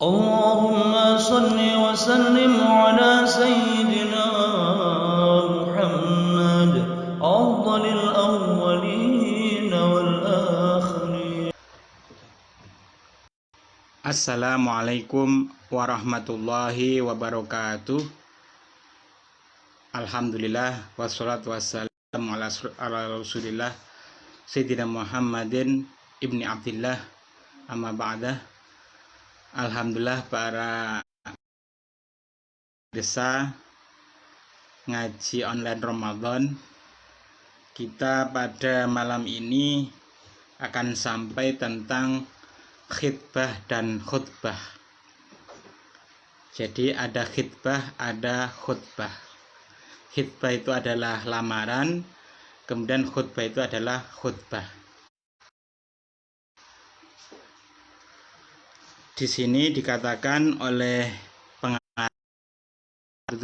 اللهم صل وسلم على سيدنا محمد أفضل الأولين والآخرين. Assalamualaikum warahmatullahi wabarakatuh. Alhamdulillah wassalatu wassalamu ala rasulillah Sayyidina Muhammadin ibni Abdillah, amma ba'dah. Alhamdulillah para desa ngaji online Ramadan, kita pada malam ini akan sampai tentang khitbah dan khutbah. Jadi ada khitbah, ada khutbah. Khitbah itu adalah lamaran, kemudian khutbah itu adalah khutbah. Di sini dikatakan oleh pengarang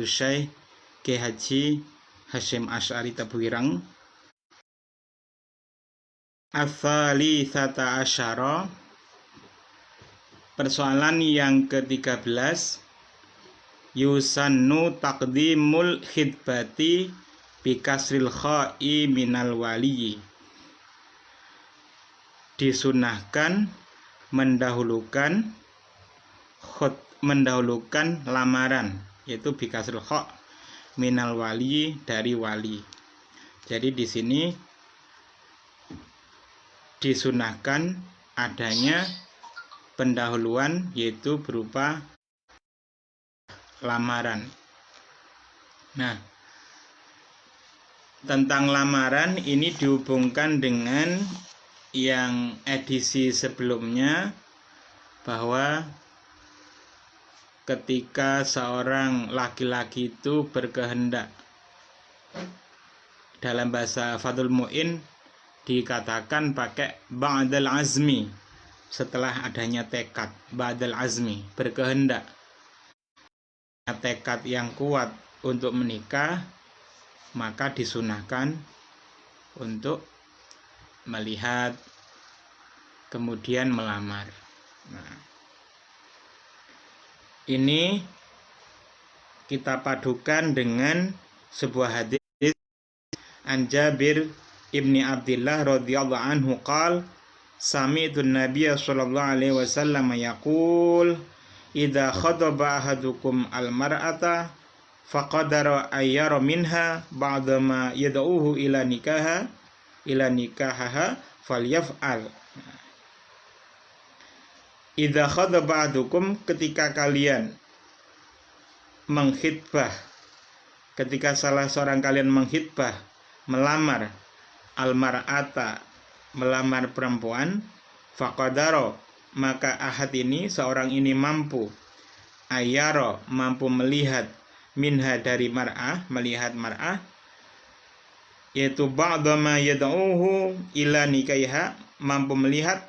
Syekh Kiai Haji Hasyim Asy'ari Tabuireng, Ats-Tsalitsata Asyara, persoalan yang ke-13, yusannu taqdimul khitbati bikasril kha'i minal wali. Disunahkan mendahulukan lamaran, yaitu bikasril kha' minal wali, dari wali. Jadi di sini disunahkan adanya pendahuluan, yaitu berupa lamaran. Nah, tentang lamaran ini dihubungkan dengan yang edisi sebelumnya, bahwa ketika seorang laki-laki itu berkehendak, dalam bahasa Fathul Mu'in dikatakan pakai ba'dal azmi, setelah adanya tekad. Ba'dal azmi, berkehendak, tekad yang kuat untuk menikah, maka disunahkan untuk melihat kemudian melamar. Nah, ini kita padukan dengan sebuah hadis an Jabir ibni Abdillah radhiyallahu anhu qala sami'tu an-nabiyya sallallahu alaihi wasallam yaqul idza khadaba ahadukum al-mar'ata faqadara ayyara minha ba'da ma yad'uhu ila nikahaha falyaf'al. Idza khadaba ahadukum, ketika kalian mengkhitbah, ketika salah seorang kalian mengkhitbah, melamar al-mar'ata, melamar perempuan, faqadara, maka ahad ini, seorang ini mampu, ayyara, mampu melihat, minha, dari mar'ah, melihat mar'ah, yaitu ba'da ma yad'uhu ila nikaiha, mampu melihat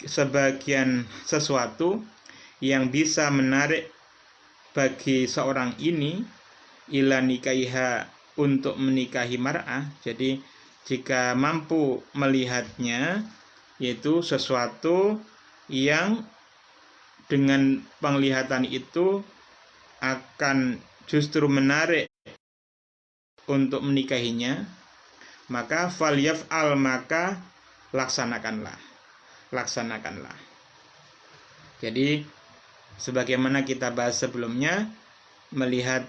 sebagian sesuatu yang bisa menarik bagi seorang ini ila nikaiha, untuk menikahi mar'ah. Jadi jika mampu melihatnya, yaitu sesuatu yang dengan penglihatan itu akan justru menarik untuk menikahinya, maka falyaf'al, maka laksanakanlah. Jadi sebagaimana kita bahas sebelumnya, melihat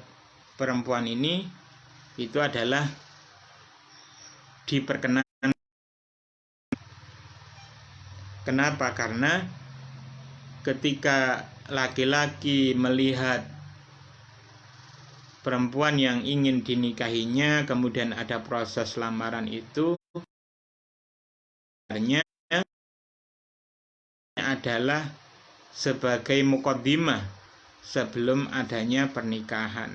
perempuan ini itu adalah diperkenankan. Kenapa? Karena ketika laki-laki melihat perempuan yang ingin dinikahinya, kemudian ada proses lamaran, itu sebenarnya adalah sebagai muqaddimah sebelum adanya pernikahan.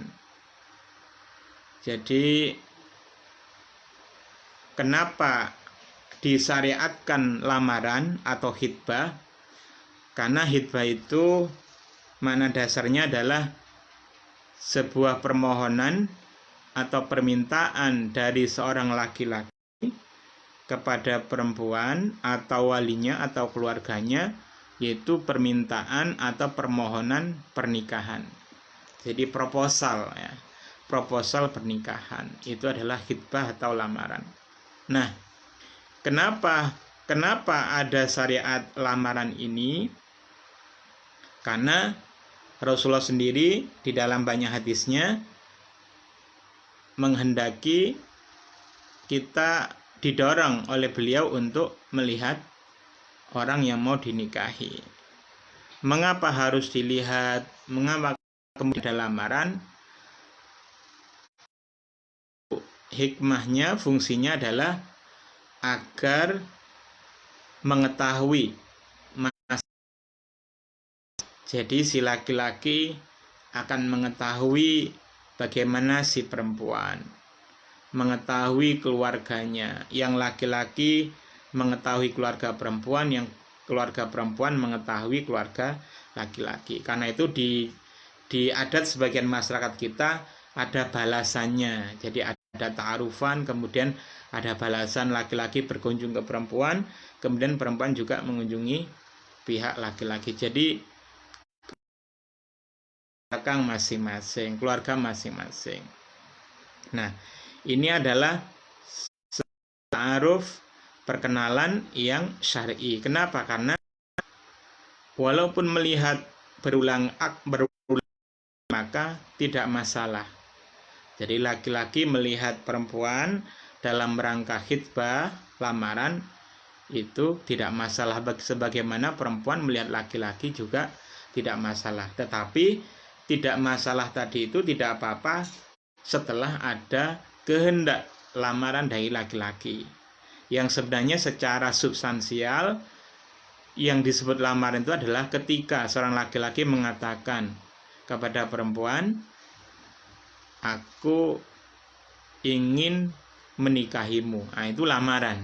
Jadi kenapa disyariatkan lamaran atau khitbah? Karena khitbah itu makna dasarnya adalah sebuah permohonan atau permintaan dari seorang laki-laki kepada perempuan atau walinya atau keluarganya yaitu permintaan atau permohonan pernikahan. Jadi proposal ya. Proposal pernikahan itu adalah khitbah atau lamaran. Nah, kenapa ada syariat lamaran ini? Karena Rasulullah sendiri di dalam banyak hadisnya menghendaki kita didorong oleh beliau untuk melihat orang yang mau dinikahi. Mengapa harus dilihat? Mengapa kemudian ada lamaran? Hikmahnya, fungsinya adalah agar mengetahui. Jadi si laki-laki akan mengetahui bagaimana si perempuan, mengetahui keluarganya. Yang laki-laki mengetahui keluarga perempuan, yang keluarga perempuan mengetahui keluarga laki-laki. Karena itu di adat sebagian masyarakat kita ada balasannya. Jadi ada ta'arufan, kemudian ada balasan, laki-laki berkunjung ke perempuan, kemudian perempuan juga mengunjungi pihak laki-laki. Jadi belakang masing-masing, keluarga masing-masing. Nah, ini adalah ta'aruf, perkenalan yang syar'i. Kenapa? Karena walaupun melihat berulang maka tidak masalah. Jadi laki-laki melihat perempuan dalam rangka khitbah, lamaran, itu tidak masalah. Sebagaimana perempuan melihat laki-laki juga tidak masalah. Tetapi tidak masalah tadi itu tidak apa-apa setelah ada kehendak lamaran dari laki-laki. Yang sebenarnya secara substansial yang disebut lamaran itu adalah ketika seorang laki-laki mengatakan kepada perempuan, aku ingin menikahimu. Nah, itu lamaran.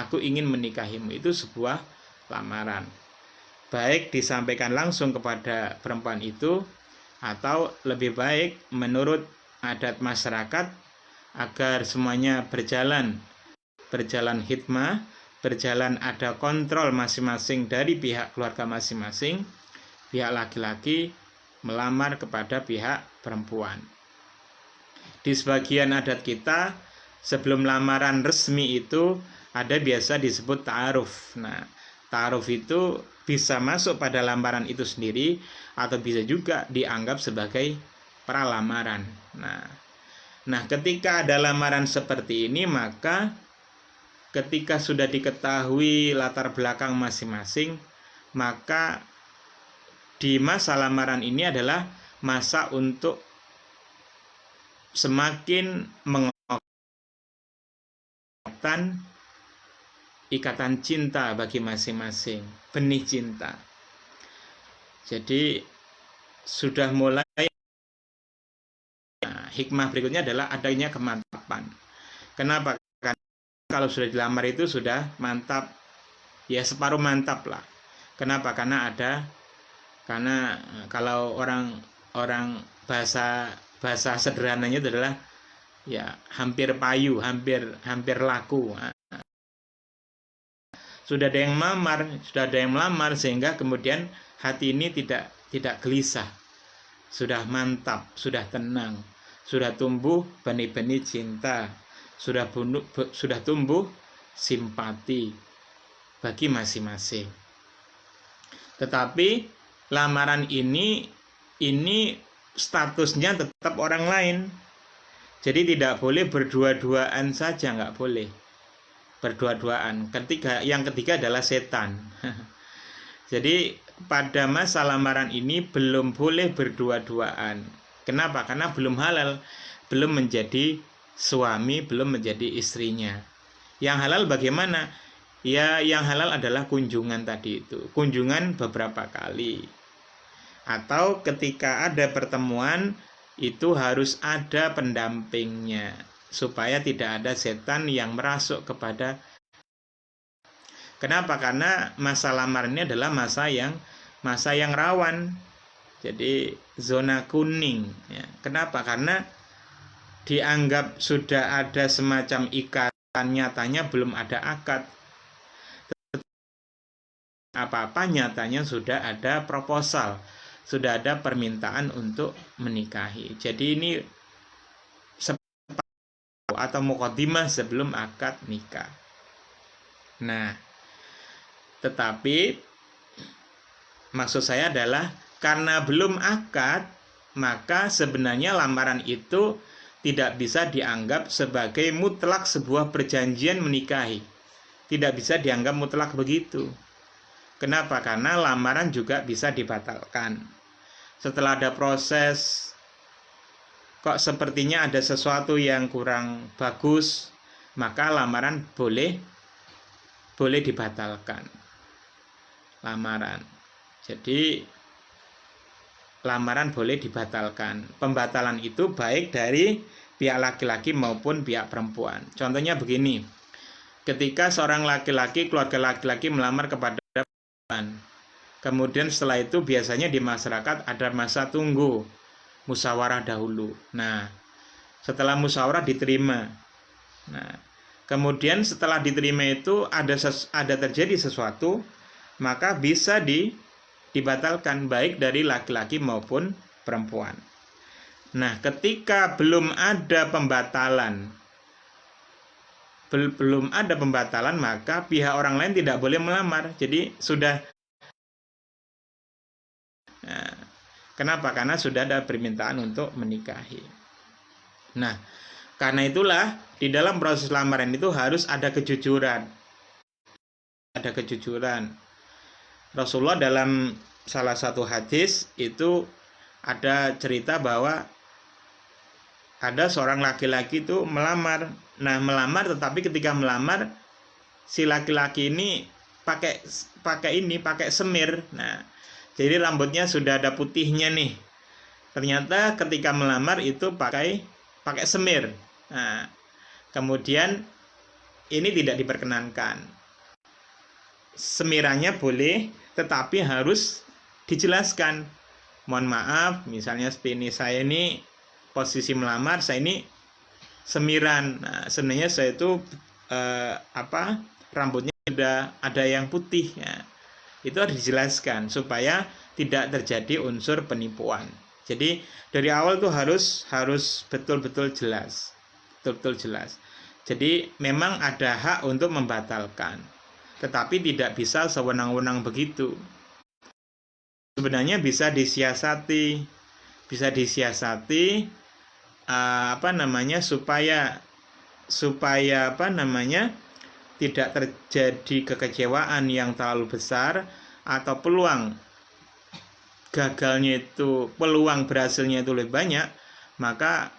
Aku ingin menikahimu, itu sebuah lamaran. Baik disampaikan langsung kepada perempuan itu, atau lebih baik menurut adat masyarakat agar semuanya berjalan hikmah, berjalan ada kontrol masing-masing dari pihak keluarga masing-masing, pihak laki-laki melamar kepada pihak perempuan. Di sebagian adat kita sebelum lamaran resmi itu ada biasa disebut ta'aruf. Nah, ta'aruf itu bisa masuk pada lamaran itu sendiri atau bisa juga dianggap sebagai pralamaran. Nah, ketika ada lamaran seperti ini, maka ketika sudah diketahui latar belakang masing-masing, maka di masa lamaran ini adalah masa untuk semakin mengokohkan ikatan cinta bagi masing-masing, benih cinta. Jadi sudah mulai, hikmah berikutnya adalah adanya kemantapan. Kenapa? Karena kalau sudah dilamar itu sudah mantap, ya separuh mantap lah. Kenapa? Karena kalau orang bahasa sederhananya itu adalah ya hampir payu, hampir laku. Sudah ada yang melamar, sehingga kemudian hati ini tidak gelisah, sudah mantap, sudah tenang, sudah tumbuh benih-benih cinta, sudah tumbuh simpati bagi masing-masing. Tetapi lamaran ini statusnya tetap orang lain. Jadi tidak boleh berdua-duaan saja, nggak boleh berdua-duaan. Yang ketiga adalah setan. Jadi pada masa lamaran ini belum boleh berdua-duaan. Kenapa? Karena belum halal, belum menjadi suami, belum menjadi istrinya. Yang halal bagaimana? Ya, yang halal adalah kunjungan tadi itu. Kunjungan beberapa kali. Atau ketika ada pertemuan, itu harus ada pendampingnya, supaya tidak ada setan yang merasuk kepada. Kenapa? Karena masa lamar ini adalah masa yang rawan. Jadi zona kuning ya. Kenapa? Karena dianggap sudah ada semacam ikatan, nyatanya belum ada akad. apa-apa, nyatanya sudah ada proposal, sudah ada permintaan untuk menikahi. Jadi ini atau mukadimah sebelum akad nikah. Nah, tetapi maksud saya adalah karena belum akad, maka sebenarnya lamaran itu tidak bisa dianggap sebagai mutlak sebuah perjanjian menikahi. Tidak bisa dianggap mutlak begitu. Kenapa? Karena lamaran juga bisa dibatalkan. Setelah ada proses, kok sepertinya ada sesuatu yang kurang bagus, maka lamaran boleh dibatalkan. Lamaran. Jadi lamaran boleh dibatalkan. Pembatalan itu baik dari pihak laki-laki maupun pihak perempuan. Contohnya begini. Ketika seorang laki-laki, keluarga laki-laki melamar kepada perempuan, kemudian setelah itu biasanya di masyarakat ada masa tunggu, musyawarah dahulu. Nah, setelah musyawarah diterima. Nah, kemudian setelah diterima itu ada terjadi sesuatu, maka bisa dibatalkan baik dari laki-laki maupun perempuan. Nah, ketika belum ada pembatalan, maka pihak orang lain tidak boleh melamar. Jadi sudah. Nah, kenapa? Karena sudah ada permintaan untuk menikahi. Nah, karena itulah di dalam proses lamaran itu harus ada kejujuran. Ada kejujuran. Rasulullah dalam salah satu hadis itu ada cerita bahwa ada seorang laki-laki itu melamar. Nah, melamar, tetapi ketika melamar si laki-laki ini pakai semir. Nah, jadi rambutnya sudah ada putihnya nih. Ternyata ketika melamar itu pakai semir. Nah, kemudian ini tidak diperkenankan. Semirannya boleh, tetapi harus dijelaskan. Mohon maaf, misalnya seperti ini, saya ini posisi melamar, saya ini semiran. Nah, sebenarnya saya itu rambutnya sudah ada yang putih. Ya. Itu harus dijelaskan supaya tidak terjadi unsur penipuan. Jadi dari awal tuh harus betul-betul jelas. Betul-betul jelas. Jadi memang ada hak untuk membatalkan. Tetapi tidak bisa sewenang-wenang begitu. Sebenarnya bisa disiasati. Bisa disiasati supaya tidak terjadi kekecewaan yang terlalu besar atau peluang berhasilnya itu lebih banyak, maka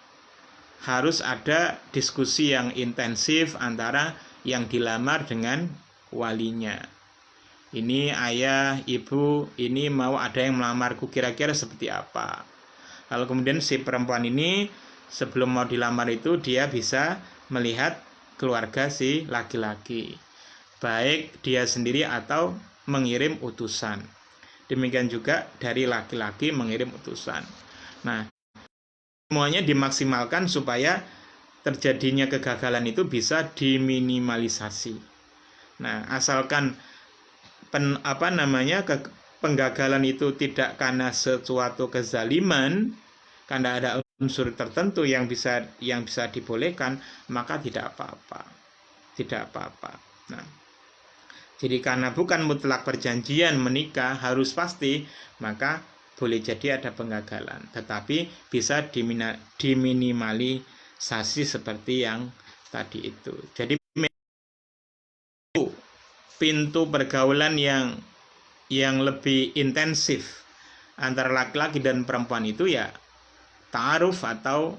harus ada diskusi yang intensif antara yang dilamar dengan walinya. Ini ayah, ibu, ini mau ada yang melamarku, kira-kira seperti apa. Lalu kemudian si perempuan ini sebelum mau dilamar itu dia bisa melihat keluarga si laki-laki, baik dia sendiri atau mengirim utusan. Demikian juga dari laki-laki mengirim utusan. Nah, semuanya dimaksimalkan supaya terjadinya kegagalan itu bisa diminimalisasi. Nah, asalkan penggagalan itu tidak karena sesuatu kezaliman, karena ada unsur tertentu yang bisa dibolehkan, maka tidak apa-apa. Nah, jadi karena bukan mutlak perjanjian menikah harus pasti, maka boleh jadi ada penggagalan, tetapi bisa diminimalisasi seperti yang tadi itu. Jadi pintu pergaulan yang lebih intensif antara laki-laki dan perempuan itu ya ta'aruf atau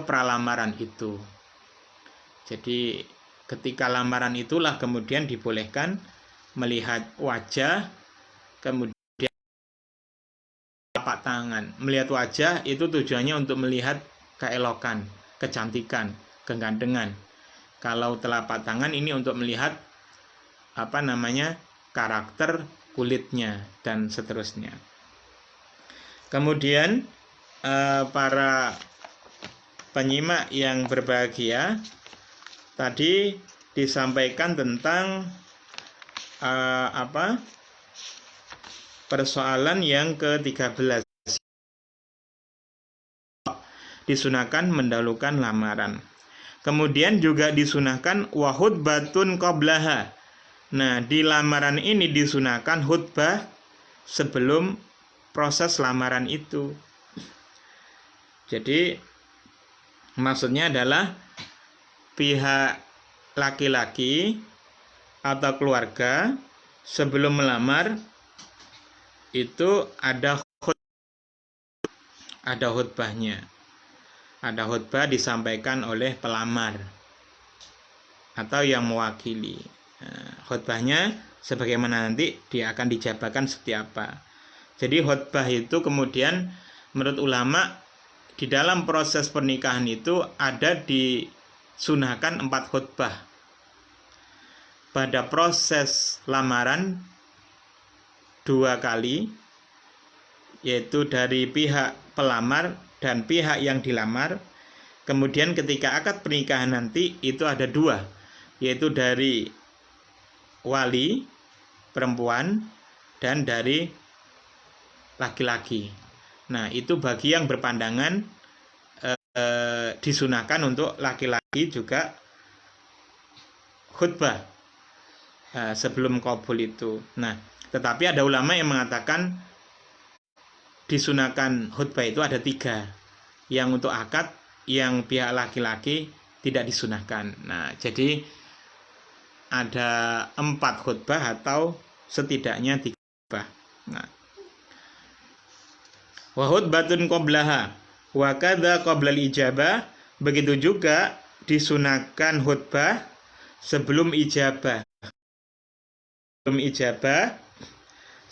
pralamaran itu. Jadi ketika lamaran itulah kemudian dibolehkan melihat wajah, kemudian telapak tangan. Melihat wajah itu tujuannya untuk melihat keelokan, kecantikan, kegantengan. Kalau telapak tangan ini untuk melihat karakter kulitnya dan seterusnya. Kemudian para penyimak yang berbahagia, tadi disampaikan tentang persoalan yang ke-13. Disunahkan mendahulukan lamaran. Kemudian juga disunahkan wa khutbatun qablaha. Nah, di lamaran ini disunahkan khutbah sebelum proses lamaran itu. Jadi maksudnya adalah pihak laki-laki atau keluarga sebelum melamar itu ada khutbahnya. Ada khutbah disampaikan oleh pelamar atau yang mewakili. Khutbahnya sebagaimana nanti dia akan dijabarkan seperti apa. Jadi khutbah itu kemudian menurut ulama di dalam proses pernikahan itu ada disunahkan 4 khutbah. Pada proses lamaran 2 kali, yaitu dari pihak pelamar dan pihak yang dilamar. Kemudian ketika akad pernikahan nanti itu ada 2, yaitu dari wali perempuan dan dari laki-laki. Nah, itu bagi yang berpandangan disunahkan untuk laki-laki juga khutbah sebelum qabul itu. Nah, tetapi ada ulama yang mengatakan disunahkan khutbah itu ada 3. Yang untuk akad, yang pihak laki-laki tidak disunahkan. Nah, jadi ada 4 khutbah atau setidaknya 3 khutbah. Nah, wa khutbatun qablaha wa kadza qablal ijabah. Begitu juga disunahkan khutbah sebelum ijabah.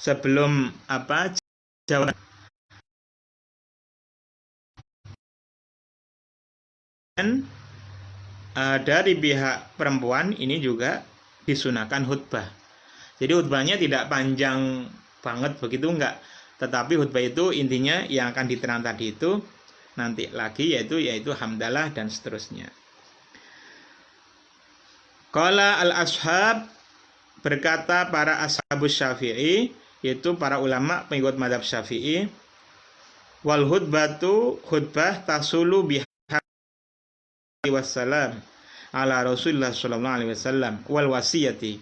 Sebelum jawaban. Dari pihak perempuan ini juga disunahkan khutbah. Jadi khutbahnya tidak panjang banget begitu, enggak. Tetapi khutbah itu intinya yang akan diterang tadi itu nanti lagi yaitu hamdalah dan seterusnya. Qala al-ashab, berkata para ashabus Syafi'i, yaitu para ulama pengikut mazhab Syafi'i, wal khutbatu, khutbah tasulu biha wassalam ala Rasulullah sallallahu alaihi wasallam wal wasiyati.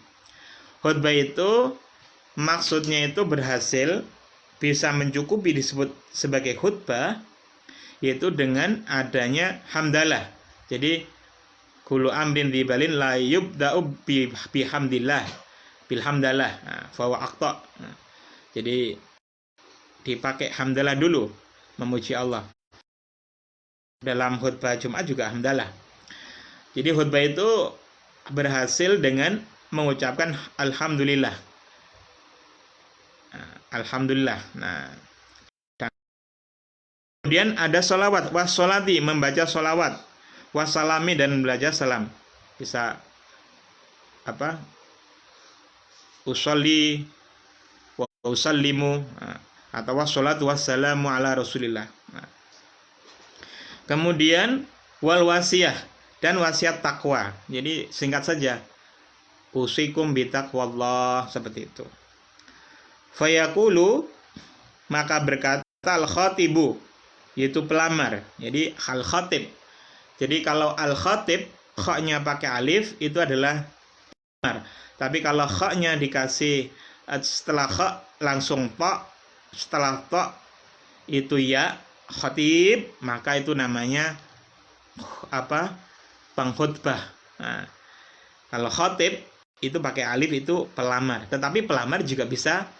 Khutbah itu maksudnya itu berhasil bisa mencukupi disebut sebagai khutbah yaitu dengan adanya hamdalah. Jadi kullu amrin dibalin la yubda'u bihamdillah bilhamdalah fa wa aqta. Jadi dipakai hamdalah dulu memuji Allah. Dalam khutbah Jumat juga hamdalah. Jadi khutbah itu berhasil dengan mengucapkan alhamdulillah. Alhamdulillah. Nah, kemudian ada sholawat, wassolati, membaca sholawat, wassalami, dan belajar salam. Bisa usolli wa usallimu, atau wassalatu wassalamu ala Rasulillah. Kemudian wal wasiyah, dan wasiat takwa. Jadi singkat saja, usikum bitaqwallah, seperti itu. Fayaqulu, maka berkata al-khatibu, yaitu pelamar. Jadi al-khatib. Jadi kalau al-khatib kha-nya pakai alif itu adalah pelamar. Tapi kalau kha-nya dikasih setelah kha langsung ta, setelah ta itu ya, khatib, maka itu namanya pengkhutbah. Nah, kalau khatib itu pakai alif itu pelamar, tetapi pelamar juga bisa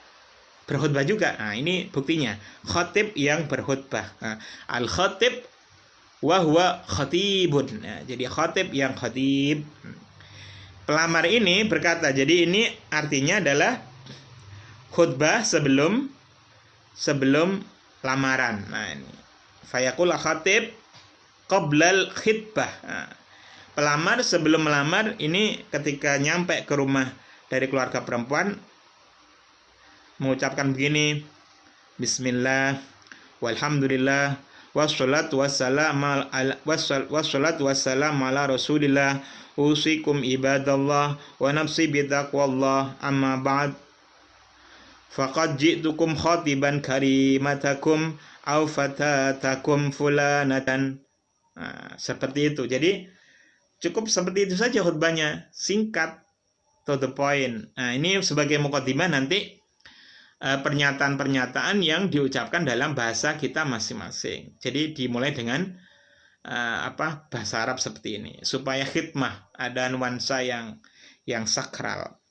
berkhutbah juga. Nah, ini buktinya khatib yang berkhutbah. Nah, al khatib wa huwa khatibun. Nah, jadi khatib yang khatib. Pelamar ini berkata, jadi ini artinya adalah khutbah sebelum lamaran. Nah, ini fayaqul khatib qoblal khitbah. Nah, pelamar sebelum melamar ini ketika nyampe ke rumah dari keluarga perempuan mengucapkan begini, bismillah walhamdulillah wassalatu wassalamu ala Rasulillah usikum ibadallah wa nafsi bitaqwallah amma ba'd faqad ji'tukum khatiban karimatakum aw fatatakum fulanatan. Nah, seperti itu. Jadi cukup seperti itu saja khutbahnya, singkat, to the point. Nah, ini sebagai mukadimah nanti pernyataan-pernyataan yang diucapkan dalam bahasa kita masing-masing. Jadi dimulai dengan bahasa Arab seperti ini supaya khidmah, ada nuansa yang sakral.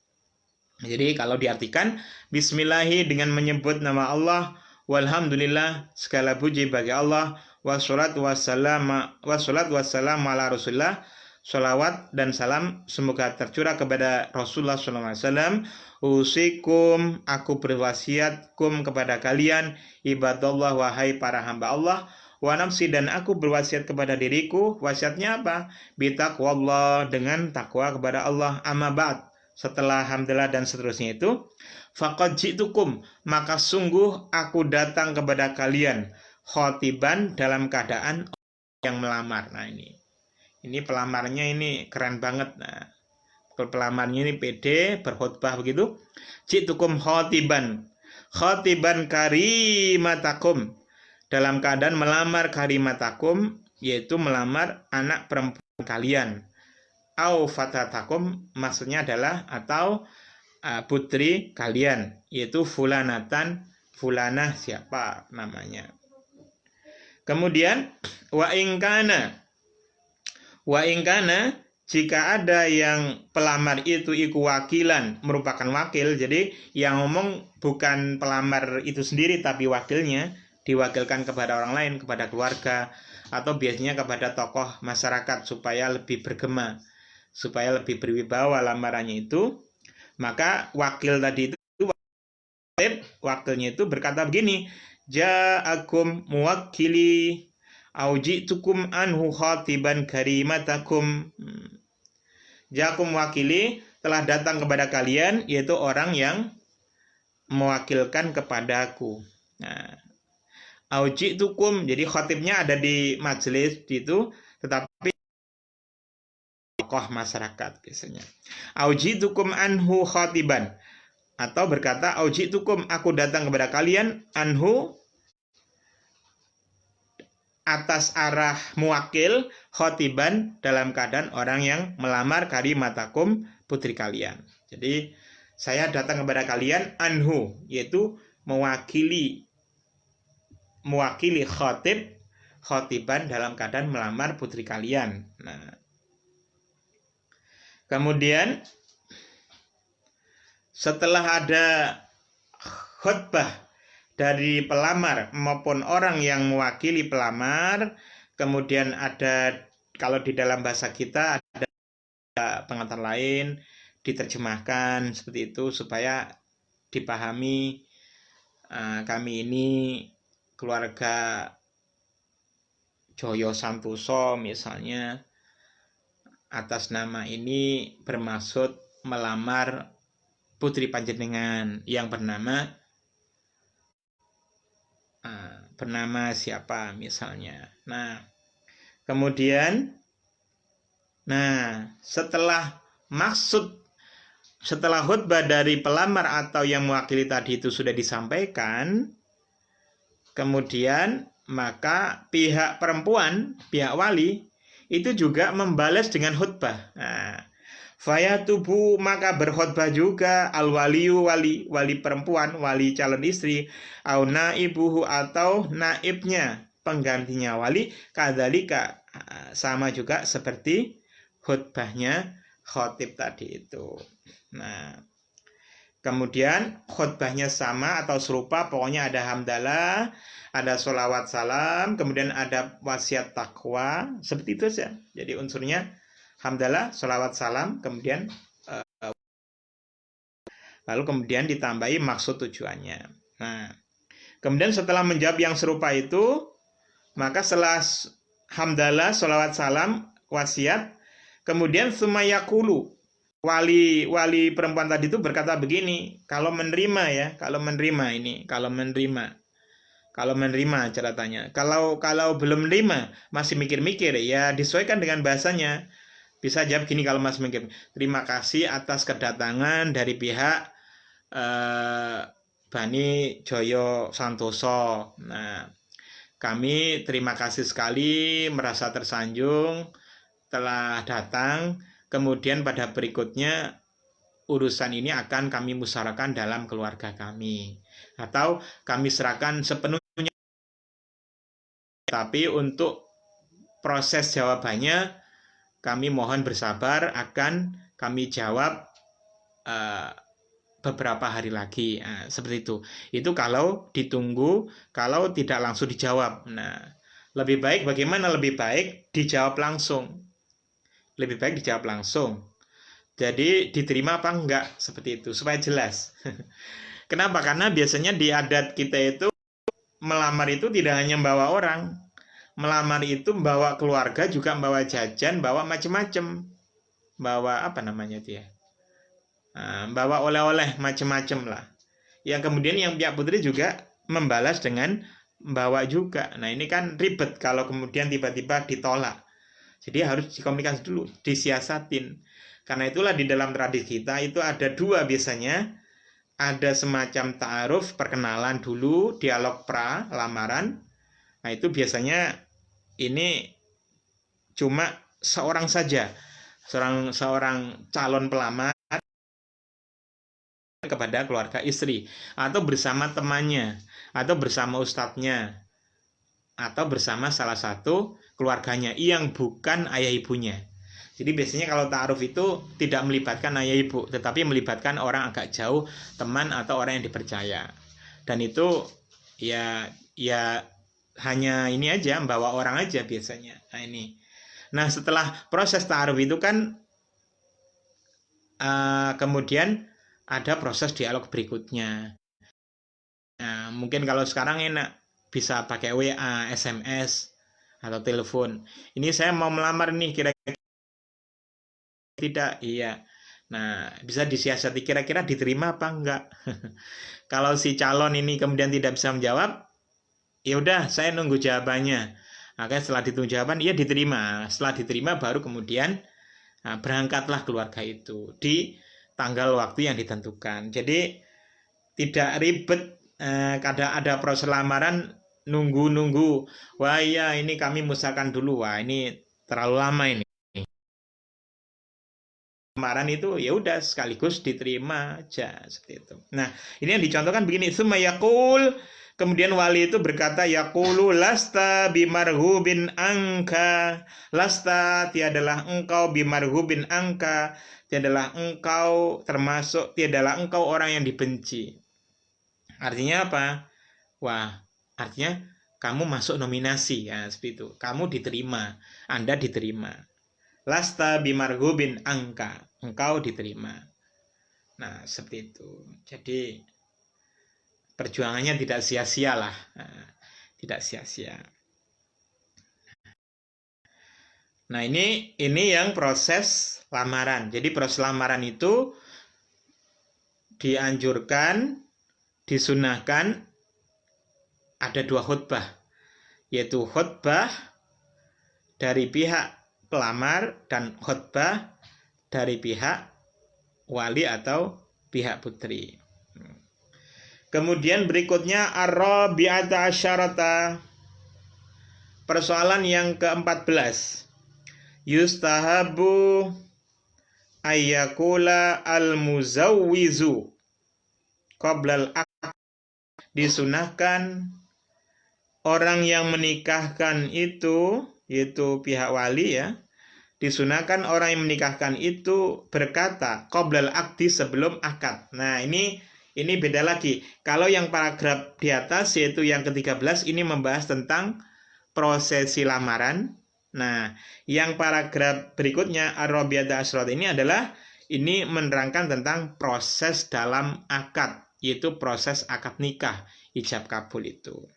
Jadi kalau diartikan bismillahi dengan menyebut nama Allah, walhamdulillah segala puji bagi Allah, wassalat wassalam ala Rasulillah, sholawat dan salam semoga tercurah kepada Rasulullah SAW. Usikum, aku berwasiat, kum kepada kalian, ibadallah, wahai para hamba Allah, wa nafsi, dan aku berwasiat kepada diriku. Wasiatnya apa? Bitaqwallah, dengan takwa kepada Allah. Amma ba'd, setelah hamdalah dan seterusnya itu, faqad ji'tukum, maka sungguh aku datang kepada kalian, khotiban, dalam keadaan yang melamar. Nah, ini pelamarnya ini keren banget. Nah, pelamarnya ini pede, berkhutbah begitu. Ji'tukum khotiban karimatakum, dalam keadaan melamar karimatakum, yaitu melamar anak perempuan kalian. Au fatatakum, maksudnya adalah atau putri kalian, yaitu fulanatan, fulanah siapa namanya. Kemudian wa ingkana, jika ada yang pelamar itu iku wakilan, merupakan wakil, jadi yang ngomong bukan pelamar itu sendiri tapi wakilnya, diwakilkan kepada orang lain, kepada keluarga, atau biasanya kepada tokoh masyarakat supaya lebih bergema, supaya lebih berwibawa lamarannya itu. Maka wakil tadi itu, wakilnya itu berkata begini, ja'akum muwakkili auji'tukum anhu khatiban karimatakum. Ja'akum wakili, telah datang kepada kalian, yaitu orang yang mewakilkan kepadaku. Nah, auji'tukum, jadi khatibnya ada di majelis itu, tetapi tokoh masyarakat biasanya. Auji'tukum anhu khatiban, atau berkata auji'tukum, aku datang kepada kalian, anhu, atas arah muwakil, khotiban, dalam keadaan orang yang melamar karimatakum, putri kalian. Jadi saya datang kepada kalian, anhu, yaitu mewakili khotiban, dalam keadaan melamar putri kalian. Nah, kemudian setelah ada khutbah dari pelamar maupun orang yang mewakili pelamar, kemudian ada, kalau di dalam bahasa kita ada pengantar lain, diterjemahkan seperti itu supaya dipahami. Kami ini keluarga Joyo Santoso misalnya, atas nama ini bermaksud melamar putri panjenengan yang bernama siapa misalnya. Nah, kemudian setelah khutbah dari pelamar atau yang mewakili tadi itu sudah disampaikan, kemudian maka pihak perempuan, pihak wali itu juga membalas dengan khutbah. Nah, fayatubu, maka berkhutbah juga al-waliyu, wali perempuan, wali calon istri, au naibuhu, atau naibnya, penggantinya wali, kadzalika, sama juga seperti khutbahnya khotib tadi itu. Nah, kemudian khutbahnya sama atau serupa, pokoknya ada hamdalah, ada sholawat salam, kemudian ada wasiat takwa, seperti itu saja. Jadi unsurnya hamdalah, sholawat salam, kemudian lalu kemudian ditambahi maksud tujuannya. Nah, kemudian setelah menjawab yang serupa itu, maka setelah hamdalah, sholawat salam, wasiat, kemudian sumayakulu, wali perempuan tadi itu berkata begini, kalau menerima catatannya. Kalau belum menerima, masih mikir-mikir, ya disesuaikan dengan bahasanya. Bisa jawab gini kalau Mas mengirim. Terima kasih atas kedatangan dari pihak Bani Joyo Santoso. Nah, kami terima kasih sekali, merasa tersanjung telah datang. Kemudian pada berikutnya urusan ini akan kami musyawarahkan dalam keluarga kami, atau kami serahkan sepenuhnya. Tapi untuk proses jawabannya kami mohon bersabar, akan kami jawab beberapa hari lagi. Nah, seperti itu. Itu kalau ditunggu, kalau tidak langsung dijawab. Nah, lebih baik bagaimana? Lebih baik dijawab langsung. Lebih baik dijawab langsung. Jadi diterima apa enggak, seperti itu, supaya jelas. Kenapa? Karena biasanya di adat kita itu melamar itu tidak hanya membawa orang. Melamar itu membawa keluarga, juga membawa jajan, bawa macam-macam. Bawa apa namanya itu ya? Bawa oleh-oleh macam-macam lah. Yang kemudian yang pihak putri juga membalas dengan membawa juga. Nah, ini kan ribet kalau kemudian tiba-tiba ditolak. Jadi harus dikomunikasi dulu, disiasatin. Karena itulah di dalam tradisi kita itu ada dua biasanya. Ada semacam ta'aruf, perkenalan dulu, dialog pra, lamaran. Nah, itu biasanya ini cuma seorang saja. Seorang calon pelamar kepada keluarga istri, atau bersama temannya, atau bersama ustadznya, atau bersama salah satu keluarganya yang bukan ayah ibunya. Jadi biasanya kalau ta'aruf itu tidak melibatkan ayah ibu, tetapi melibatkan orang agak jauh, teman atau orang yang dipercaya. Dan itu ya hanya ini aja, membawa orang aja biasanya. Nah, ini. Nah, setelah proses ta'aruf itu kan kemudian ada proses dialog berikutnya. Nah, mungkin kalau sekarang enak bisa pakai WA, SMS, atau telepon. Ini saya mau melamar nih, kira-kira tidak, iya. Nah, bisa disiasati kira-kira diterima apa enggak. Kalau si calon ini kemudian tidak bisa menjawab, ya udah saya nunggu jawabannya. Maka setelah ditunggu jawaban, iya diterima. Setelah diterima baru kemudian berangkatlah keluarga itu di tanggal waktu yang ditentukan. Jadi tidak ribet. Kadang ada proses lamaran nunggu-nunggu. Wah iya ini kami musyawarahkan dulu. Wah ini terlalu lama ini. Lamaran itu ya udah sekaligus diterima aja seperti itu. Nah, ini yang dicontohkan begini, summa yaqul, kemudian wali itu berkata, yaqulu lasta bimarhubin angka, lasta tiadalah engkau bimarhubin angka, tiadalah engkau termasuk, tiadalah engkau orang yang dibenci. Artinya apa? Wah, artinya kamu masuk nominasi ya, seperti itu. Kamu diterima, Anda diterima. Lasta bimarhubin angka, engkau diterima. Nah, seperti itu. Jadi perjuangannya tidak sia-sia lah. Tidak sia-sia. Nah, ini yang proses lamaran. Jadi proses lamaran itu dianjurkan, disunahkan ada 2 khutbah. Yaitu khutbah dari pihak pelamar dan khutbah dari pihak wali atau pihak putri. Kemudian berikutnya ar-rabi'ata asyarata. Persoalan yang ke-14. Yustahabu ayyakula al-muzawwizu qablal aqd. Disunahkan orang yang menikahkan itu, yaitu pihak wali ya, disunahkan orang yang menikahkan itu berkata qoblal aqdi, sebelum akad. Nah, ini beda lagi. Kalau yang paragraf di atas yaitu yang ke-13 ini membahas tentang prosesi lamaran. Nah, yang paragraf berikutnya ar-rabi'ata asyarata ini adalah ini menerangkan tentang proses dalam akad, yaitu proses akad nikah, ijab kabul itu.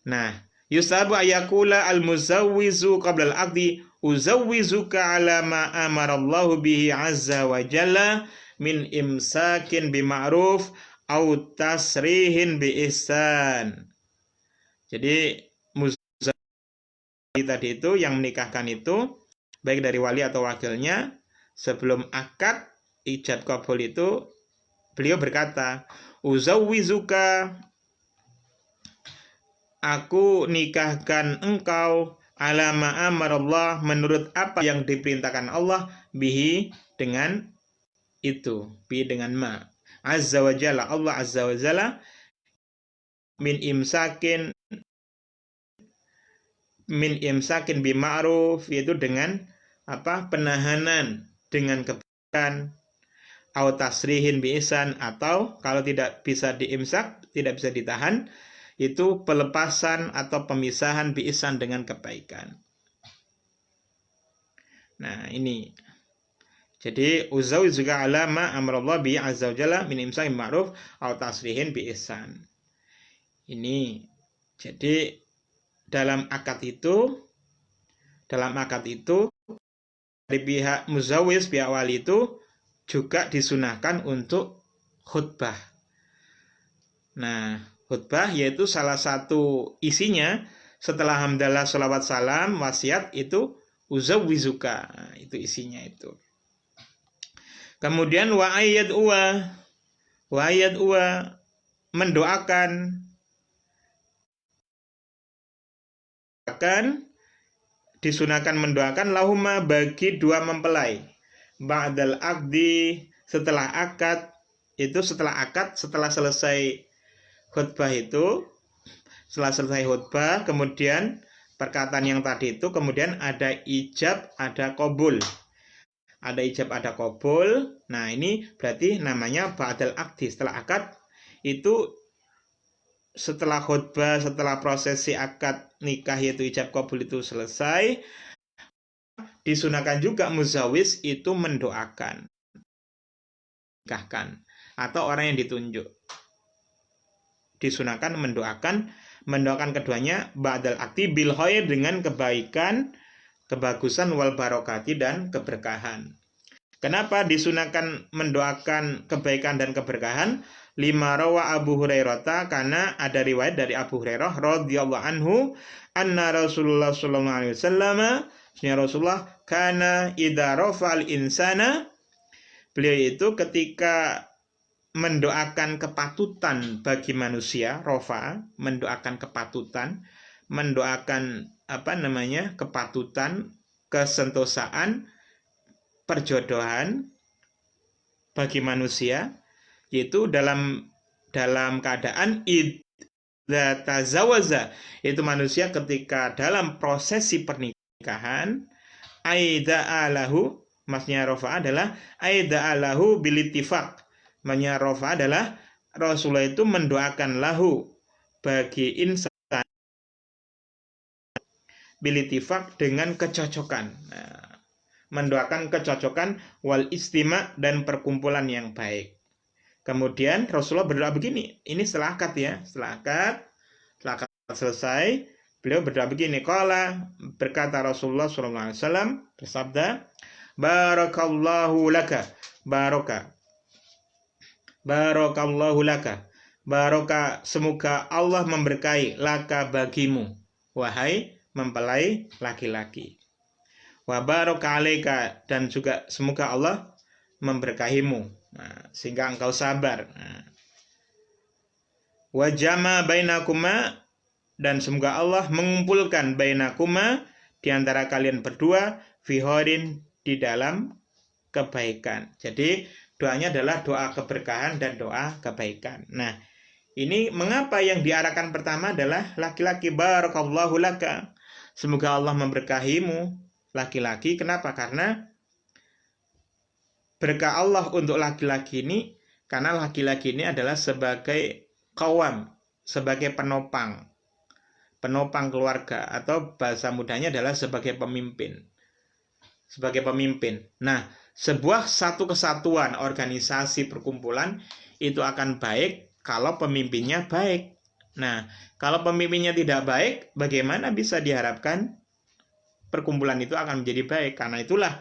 Nah, yusabu ayakula al-muzawwizu qabla al-aqdi uzawwizuka ala ma amarallahu bihi azza wa jalla min imsakin bima'ruf au tasrihin bi ihsan. Jadi muzawwi tadi itu yang menikahkan itu baik dari wali atau wakilnya. Sebelum akad ijab kabul itu beliau berkata, uzawwizuka, aku nikahkan engkau ala ma amarallah, menurut apa yang diperintahkan Allah, bihi, dengan itu, bihi dengan ma, azza wa jalla, Allah azza wa jalla, min imsakin bima'ruf, yaitu dengan penahanan dengan kebaikan, au tasrihin bi ihsan, atau kalau tidak bisa diimsak, tidak bisa ditahan, itu pelepasan atau pemisahan bi ihsan dengan kebaikan. Nah, ini. Jadi uzawwijuka ala ma amarallah bi azza wa jalla min imsakin ma'ruf au tasrihin bi ihsan. Ini. Jadi dalam akad itu dari pihak muzawwij, pihak wali itu juga disunahkan untuk khutbah. Nah, khutbah yaitu salah satu isinya setelah hamdalah, sholawat, salam, wasiat itu uzawwizuka. Nah, itu isinya itu. Kemudian wa ayyad uwa mendoakan, disunahkan mendoakan lahuma bagi dua mempelai, ba'dal aqdi, setelah akad, setelah selesai khutbah itu, kemudian perkataan yang tadi itu, kemudian ada ijab, ada qabul. Ada ijab, ada qabul. Nah, ini berarti namanya ba'dal aqdi, setelah akad. Itu setelah khutbah, setelah prosesi akad nikah yaitu ijab qabul itu selesai, disunahkan juga muzawwij itu mendoakan, nikahkan, atau orang yang ditunjuk. Disunahkan mendoakan keduanya ba'dal aqdi bil khair, dengan kebaikan, kebagusan, wal barokati, dan keberkahan. Kenapa disunahkan mendoakan kebaikan dan keberkahan? Lima rawa Abu Hurairah, karena ada riwayat dari Abu Hurairah radhiyallahu anhu, anna Rasulullah sallallahu alaihi wasallam, Rasulullah kana idza rafa'al insana, beliau itu ketika mendoakan kepatutan bagi manusia, rofa, mendoakan kepatutan, mendoakan kepatutan, kesentosaan, perjodohan bagi manusia, yaitu dalam keadaan idza tazawaza, itu manusia ketika dalam prosesi pernikahan, aida'alahu, maksudnya rofa adalah aida'alahu bilittifaq, maksudnya rofa adalah Rasulullah itu mendoakan lahu bagi insan bilittifaq, dengan kecocokan. Nah, mendoakan kecocokan, wal istima, dan perkumpulan yang baik. Kemudian Rasulullah berdoa begini, ini setelah akad ya, setelah akad selesai, beliau berdoa begini, qala, berkata Rasulullah sallallahu alaihi wasallam, bersabda, barakallahu laka, barakallahu laka, baraka, semoga Allah memberkahi, laka, bagimu, wahai mempelai laki-laki, wa baraka alaika, dan juga semoga Allah memberkahimu, sehingga engkau sabar. Wa jama bainakuma, dan semoga Allah mengumpulkan bainakuma, di antara kalian berdua, fi khairin, di dalam kebaikan. Jadi doanya adalah doa keberkahan dan doa kebaikan. Nah, ini mengapa yang diarahkan pertama adalah laki-laki, barakallahu laka, semoga Allah memberkahimu, laki-laki. Kenapa? Karena berkah Allah untuk laki-laki ini, karena laki-laki ini adalah sebagai qawam, sebagai penopang keluarga, atau bahasa mudanya adalah sebagai pemimpin. Nah, sebuah satu kesatuan, organisasi, perkumpulan, itu akan baik kalau pemimpinnya baik. Nah, kalau pemimpinnya tidak baik, bagaimana bisa diharapkan perkumpulan itu akan menjadi baik? Karena itulah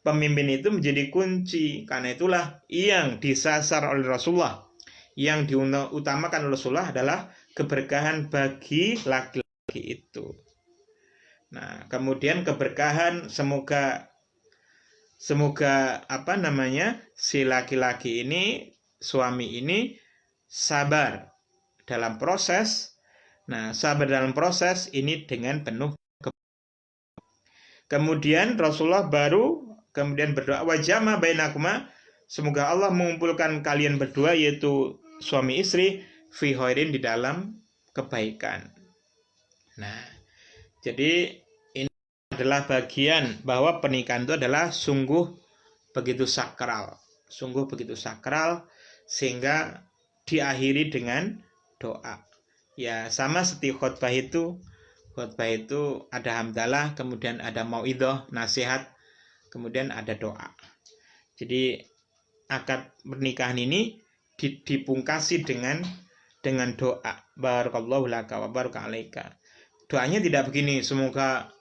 pemimpin itu menjadi kunci. Karena itulah yang disasar oleh Rasulullah, yang diutamakan oleh Rasulullah adalah keberkahan bagi laki-laki itu. Nah, kemudian keberkahan semoga si laki-laki ini, suami ini sabar dalam proses. Nah, sabar dalam proses ini dengan penuh. Kemudian Rasulullah kemudian berdoa, wajama bainakuma, semoga Allah mengumpulkan kalian berdua, yaitu suami istri, fi khairin, di dalam kebaikan. Nah, jadi ini adalah bagian bahwa pernikahan itu adalah sungguh begitu sakral, sehingga diakhiri dengan doa. Ya, sama seperti khutbah itu ada hamdalah, kemudian ada mauidhah, nasihat, kemudian ada doa. Jadi akad pernikahan ini dipungkasi dengan doa. Barakallahu laka wa baraka alaika. Doanya tidak begini, semoga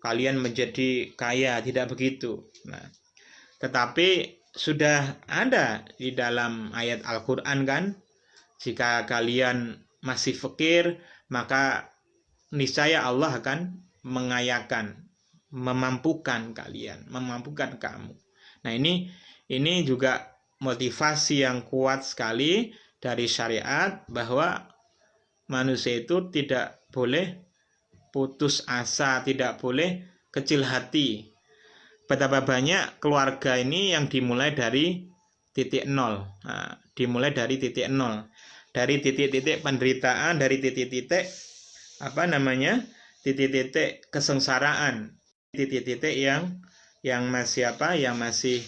kalian menjadi kaya, tidak begitu. Nah, tetapi sudah ada di dalam ayat Al-Qur'an kan, jika kalian masih fakir, maka niscaya Allah akan mengayakan, memampukan kamu. Nah, ini juga motivasi yang kuat sekali dari syariat, bahwa manusia itu tidak boleh putus asa, tidak boleh kecil hati. Betapa banyak keluarga ini yang dimulai dari titik nol. Nah, dimulai dari titik nol, dari titik-titik penderitaan, dari titik-titik titik-titik kesengsaraan, titik-titik yang masih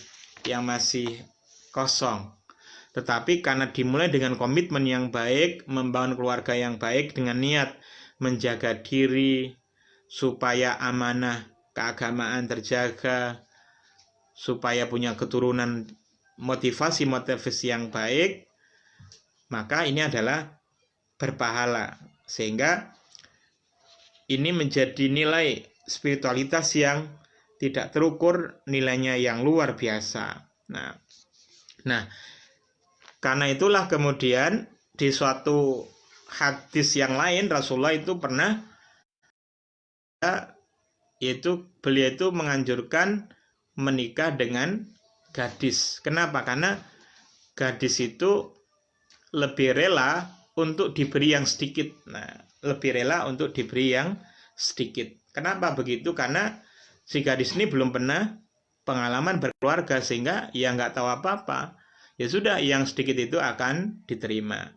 kosong. Tetapi karena dimulai dengan komitmen yang baik, membangun keluarga yang baik dengan niat menjaga diri supaya amanah keagamaan terjaga, supaya punya keturunan, motivasi yang baik, maka ini adalah berpahala. Sehingga ini menjadi nilai spiritualitas yang tidak terukur, nilainya yang luar biasa. Nah, karena itulah kemudian di suatu hadis yang lain, Rasulullah itu pernah, yaitu beliau itu menganjurkan menikah dengan gadis. Kenapa? Karena gadis itu lebih rela untuk diberi yang sedikit. Kenapa begitu? Karena si gadis ini belum pernah pengalaman berkeluarga, sehingga ya nggak tahu apa-apa. Ya sudah, yang sedikit itu akan diterima.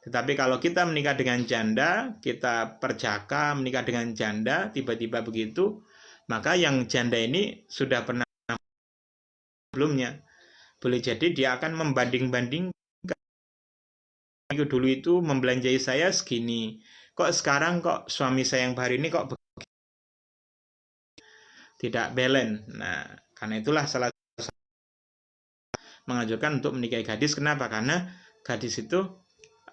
Tetapi kalau kita menikah dengan janda, kita perjaka menikah dengan janda, tiba-tiba begitu, maka yang janda ini sudah pernah sebelumnya. Boleh jadi dia akan membanding-bandingkan, dulu itu membelanjai saya segini, kok sekarang kok suami saya yang baru ini kok tidak balance. Nah, karena itulah salah satu menganjurkan untuk menikahi gadis. Kenapa? Karena gadis itu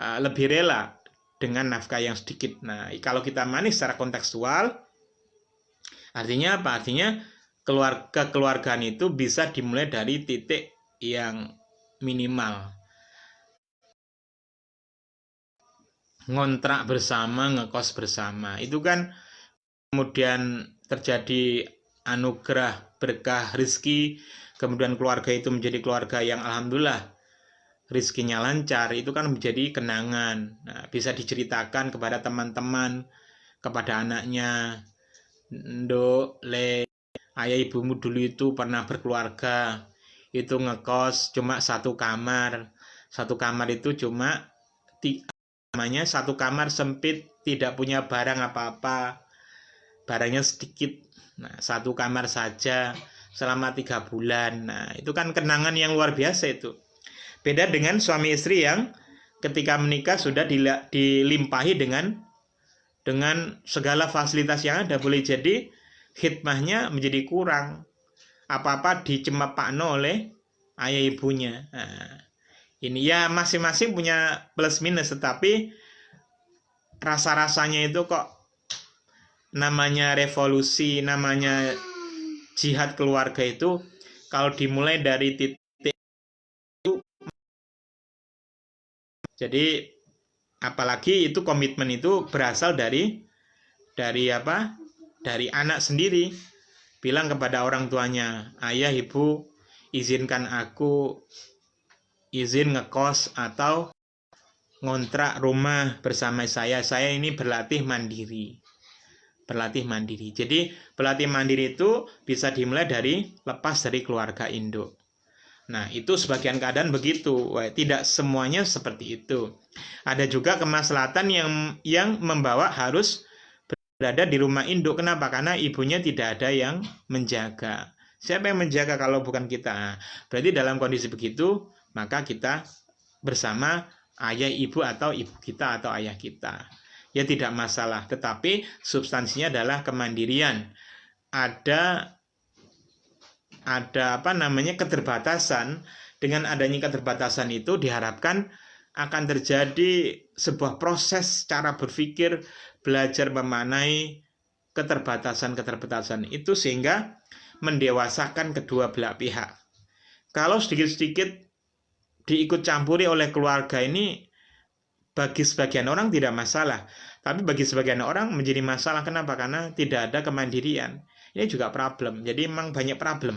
lebih rela dengan nafkah yang sedikit. Nah, kalau kita manis secara kontekstual, artinya apa? Artinya kekeluargaan itu bisa dimulai dari titik yang minimal. Ngontrak bersama, ngekos bersama. Itu kan kemudian terjadi anugerah, berkah, rizki, kemudian keluarga itu menjadi keluarga yang alhamdulillah rizkinya lancar, itu kan menjadi kenangan. Nah, bisa diceritakan kepada teman-teman, kepada anaknya, Nduk, Le, ayah ibumu dulu itu pernah berkeluarga, itu ngekos cuma satu kamar itu cuma satu kamar sempit, tidak punya barang apa-apa, barangnya sedikit. Nah, satu kamar saja selama 3 bulan. Nah, itu kan kenangan yang luar biasa itu. Beda dengan suami istri yang ketika menikah sudah dilimpahi dengan segala fasilitas yang ada. Boleh jadi khidmahnya menjadi kurang, apa-apa dicemepakno oleh ayah ibunya. Nah, ini ya masing-masing punya plus minus, tetapi rasa-rasanya itu kok namanya revolusi, namanya jihad keluarga itu kalau dimulai dari titik. Jadi apalagi itu komitmen itu berasal dari apa? dari anak sendiri bilang kepada orang tuanya, ayah ibu izinkan aku izin ngekos atau ngontrak rumah bersama saya ini berlatih mandiri. Jadi berlatih mandiri itu bisa dimulai dari lepas dari keluarga induk. Nah, itu sebagian keadaan begitu. Tidak semuanya seperti itu. Ada juga kemaslahatan yang membawa harus berada di rumah induk. Kenapa? Karena ibunya tidak ada yang menjaga. Siapa yang menjaga kalau bukan kita? Berarti dalam kondisi begitu, maka kita bersama ayah ibu atau ibu kita atau ayah kita. Ya tidak masalah, tetapi substansinya adalah kemandirian. Ada keterbatasan. Dengan adanya keterbatasan itu diharapkan akan terjadi sebuah proses cara berpikir, belajar memanai keterbatasan itu sehingga mendewasakan kedua belah pihak. Kalau sedikit-sedikit diikut campuri oleh keluarga ini, bagi sebagian orang tidak masalah, tapi bagi sebagian orang menjadi masalah. Kenapa? Karena tidak ada kemandirian. Ini juga problem. Jadi memang banyak problem.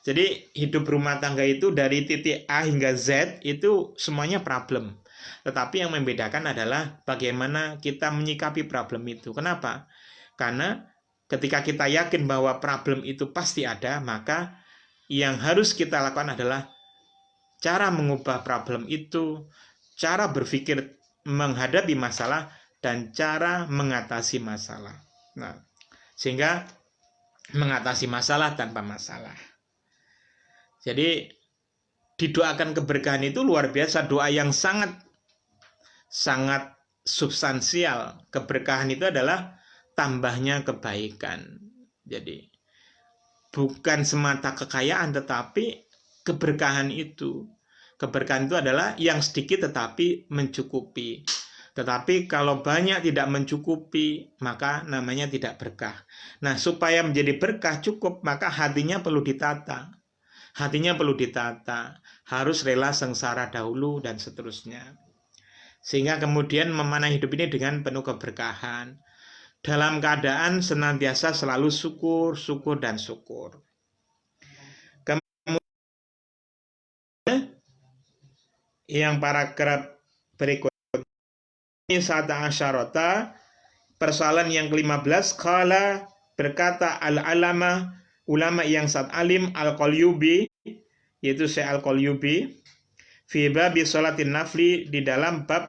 Jadi hidup rumah tangga itu dari titik A hingga Z itu semuanya problem. Tetapi yang membedakan adalah bagaimana kita menyikapi problem itu. Kenapa? Karena ketika kita yakin bahwa problem itu pasti ada, maka yang harus kita lakukan adalah cara mengubah problem itu, cara berpikir menghadapi masalah, dan cara mengatasi masalah. Nah, sehingga mengatasi masalah tanpa masalah. Jadi didoakan keberkahan itu luar biasa, doa yang sangat substansial. Keberkahan itu adalah tambahnya kebaikan. Jadi bukan semata kekayaan, tetapi keberkahan itu. Keberkahan itu adalah yang sedikit tetapi mencukupi. Tetapi kalau banyak tidak mencukupi, maka namanya tidak berkah. Nah, supaya menjadi berkah cukup, maka hatinya perlu ditata. Harus rela sengsara dahulu dan seterusnya. Sehingga kemudian memanah hidup ini dengan penuh keberkahan. Dalam keadaan senantiasa selalu syukur, dan syukur. Yang paragraf berikutnya ini sata asyarota, persoalan yang ke-15, qala berkata ulama yang saat alim al-Qalyubi, yaitu Syekh al-Qalyubi, fi babi sholatin nafli, di dalam bab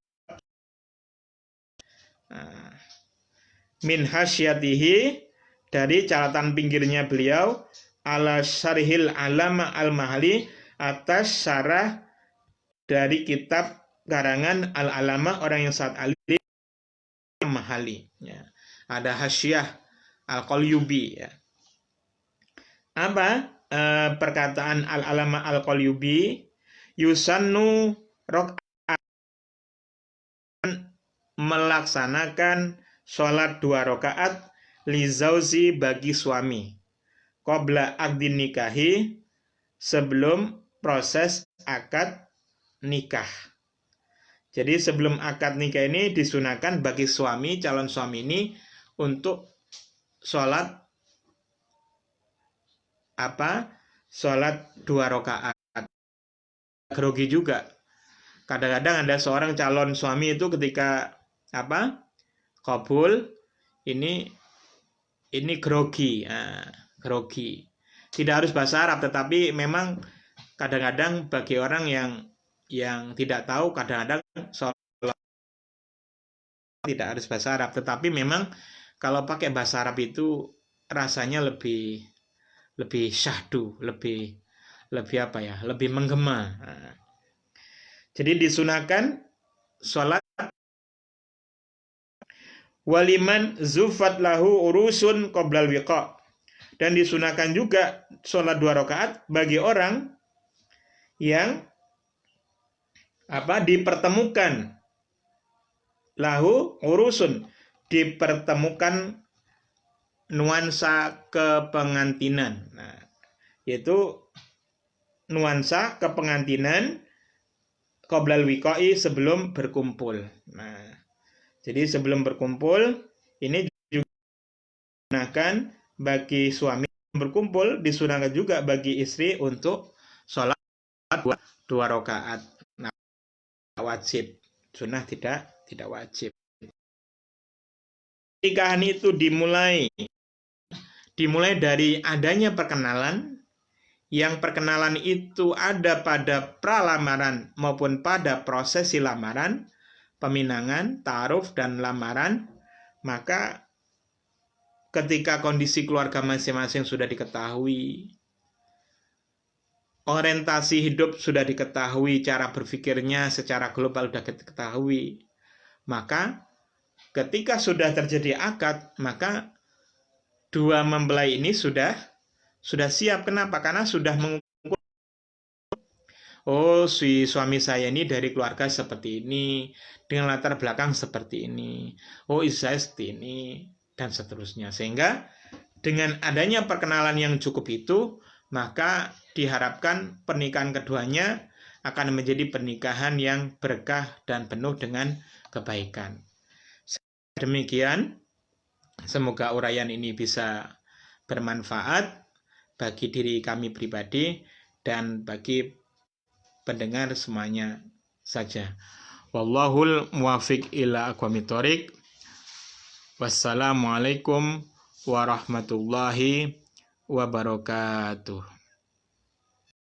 min hasyatihi, dari catatan pinggirnya beliau, ala syarhil alama al-mahali, atas syarah dari kitab karangan al-alama orang yang saat alim mahali. Ya. Ada hasyiah al-Qalyubi. Ya. Apa perkataan al-alama al-Qalyubi? Yusannu rok'at, melaksanakan sholat 2 rakaat li zauzi, bagi suami, qabla aqdin nikahi, sebelum proses akad nikah. Jadi sebelum akad nikah ini disunahkan bagi suami, calon suami ini untuk sholat sholat 2 rakaat. Grogi juga. Kadang-kadang ada seorang calon suami itu ketika qabul ini grogi. Grogi. Tidak harus bahasa Arab, tetapi memang kadang-kadang bagi orang yang tidak tahu, kadang-kadang sholat tidak harus bahasa Arab, tetapi memang kalau pakai bahasa Arab itu rasanya lebih syahdu, lebih lebih menggema. Jadi disunahkan sholat waliman zufat lahu urusun qoblal wiqa, dan disunahkan juga sholat 2 rakaat bagi orang yang dipertemukan lahu urusun, dipertemukan nuansa kepengantinan. Nah, yaitu nuansa kepengantinan qoblal wiqai, sebelum berkumpul. Nah, jadi sebelum berkumpul ini juga disunahkan bagi suami berkumpul, disunahkan juga bagi istri untuk sholat dua rakaat. Nah, wajib, sunnah tidak wajib. Pernikahan itu dimulai dari adanya perkenalan, yang perkenalan itu ada pada pralamaran maupun pada prosesi lamaran, peminangan, ta'aruf, dan lamaran. Maka ketika kondisi keluarga masing-masing sudah diketahui, orientasi hidup sudah diketahui, cara berpikirnya secara global sudah diketahui, maka ketika sudah terjadi akad, maka dua mempelai ini sudah siap. Kenapa? Karena sudah mengukur, oh, si suami saya ini dari keluarga seperti ini, dengan latar belakang seperti ini, oh, istri saya seperti ini, dan seterusnya. Sehingga dengan adanya perkenalan yang cukup itu, maka diharapkan pernikahan keduanya akan menjadi pernikahan yang berkah dan penuh dengan kebaikan. Demikian, semoga uraian ini bisa bermanfaat bagi diri kami pribadi dan bagi pendengar semuanya saja. Wallahul muwafiq ila aqwamit thoriq. Wassalamualaikum warahmatullahi wabarakatuh.